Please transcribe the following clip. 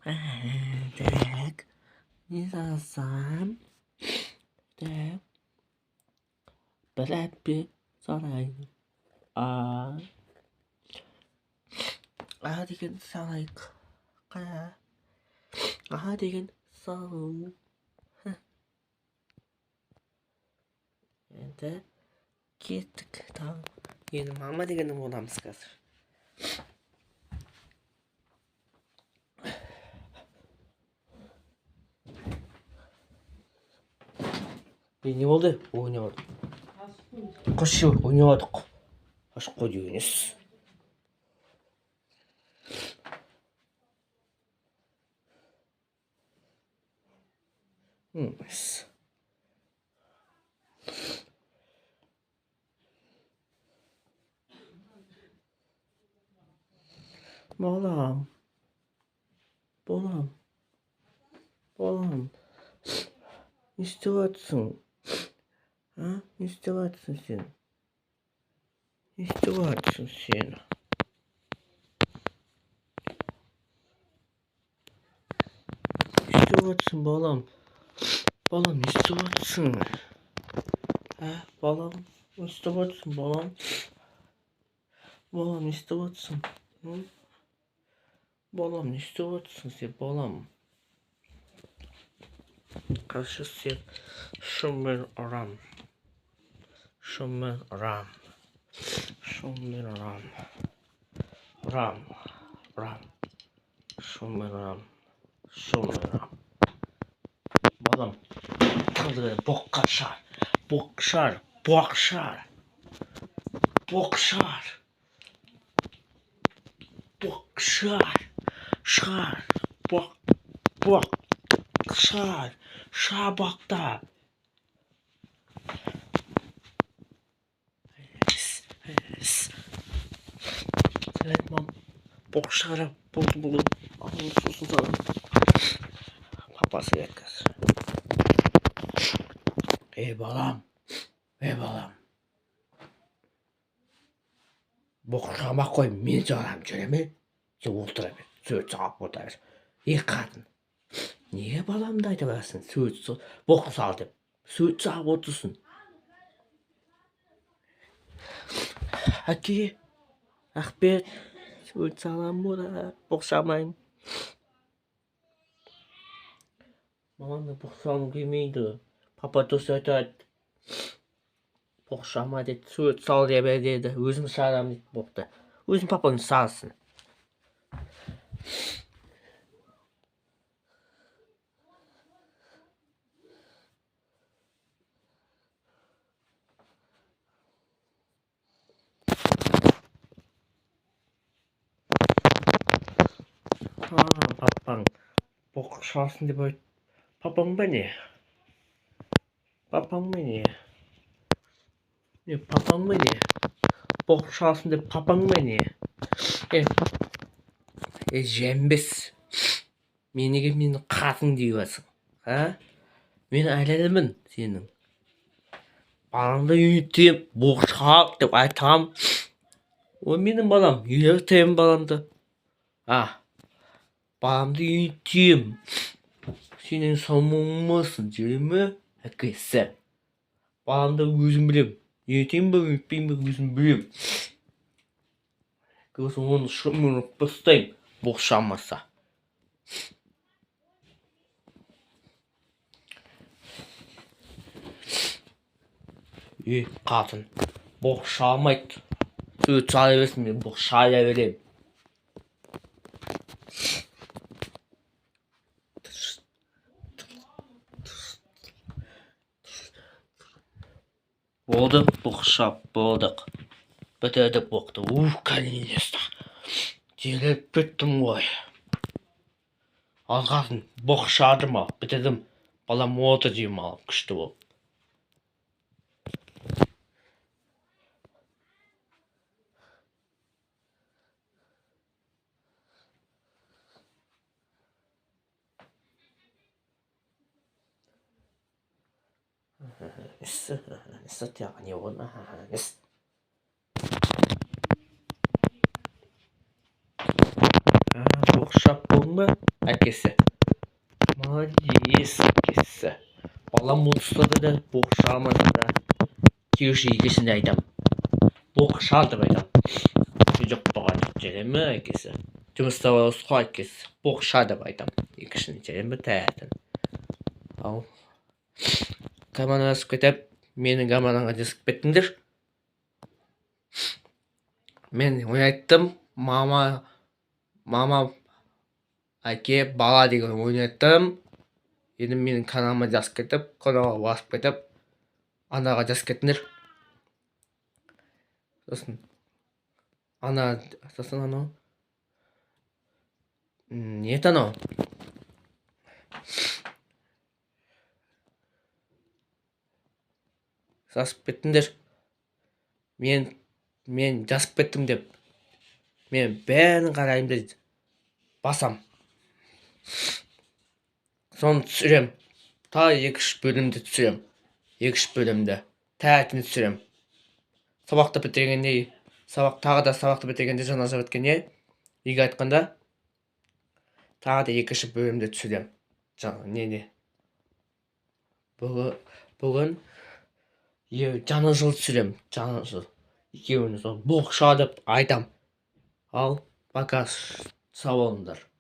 Так, не жазсам. Так, бір әппе салайын. А деген салайық. А деген салу. Енді кеттік. Енді мама дегенді боламыз қазір. Не болды? Ойнадық. Қошы ойнадық. Ашық қой дегенес. Балам. Не істеп жатсың? Не істеп жатсың сен? Не істеп жатсың сен? Не істеп жатсың, балам? Балам, не істеп жатсың? Балам, не істеп жатсың, балам? Балам, не істеп жатсың? Балам, не істеп жатсың сен, балам? Қарсы сен шуммен ұрам. Шуммен ұрам. Шуммен ұрам. Ұрам. Шуммен ұрам. Шуммен ұрам. Балам, қазір боққа шар. Боқшар. Боқшар. Боқшар. Боқшар. Шар. Боқ. Шар. Шабақта. Сәлем, мам. Боқшара. Болды. Алын сосын салам. Папа зарядкасы. Балам. Боқшама қой, мен жағам жүре ме? Сен отыра бер. Сөйт сағап отыра бер. Қатын. Не баламды айта барасың? Боқ сал деп. Сөйт сағап отырсын. Әке. Рахмет. Сөйт салам бола. Боқшамайын. Маманы боқшағым келмейді. Папа дұрыс айтады. Боқшама деді. Сөйт сал деп деді. Өзім салам дейді. Боқты. Өзім папаны салсын. Папаң боқшасын деп айтты. Папаң ба не? Папаң ба не? Папаң ба не? Боқшасын деп папаң ба не? Жәмбес. Менеге мені қатын дейбасың. Мен әлемін сенің. Баламды үйретем, боқшақ деп айтам. О, менің балам, үйретем баламды. Баламды үйретем. Сенің салмыңмысың, жүреме? Әкесі. Баламды өзім білем. Үйретем бі, үйретпейм бі, өзім білем. Көзім оны шымын ұппыстайым, боқшамаса. Қатын, боқшамайды. Сөйт сала берсін, мен боқшая берем. Болдық, боқшап, болдық. Бітірдік боқты. Кәлінесті. Деліп біттім ғой. Алғасын, боқшадым ал. Бітірдім. Балам оты дейм ал. Күшті бол. Несі не оны? Боқшап болмай көрдің ба? Әкесі. Молодец, әкесі. Балам ұстады да, боқша алмады да. Екіншінде айтам. Боқша деп айтам. Жоқ бұған жере ме, әкесі? Жұмыста болысқа әкесі. Боқша деп айтам. Екіншінде жере ме, тәтін. Ал. Команда асып кетіп, менің командаға десіп кеттіңдер. Мен ойнаттым. Мама, әке, бала деген ойнаттым. Енді менің каналыма жазып кетіп, каналға басып кетіп, анаға жазып кеттіңдер. Сосын анау. Не это анау? Жазып кеттіңдер. Мен жазып кеттім деп. Мен бәрін қараймын дейді. Басам. Соны түсірем. Та 2-3 бөлімді түсірем. 2-3 бөлімді. Тәтін түсірем. Тағы да сабақты бітіргенде жаңа өткенде, үйге айтқанда, тағы да 2-3 бөлімді түсірем. Бүгін жаңа жыл түсірем. Жаңа жыл. Екеуіне боқша деп айтам. Ал, пока, сау болыңдар.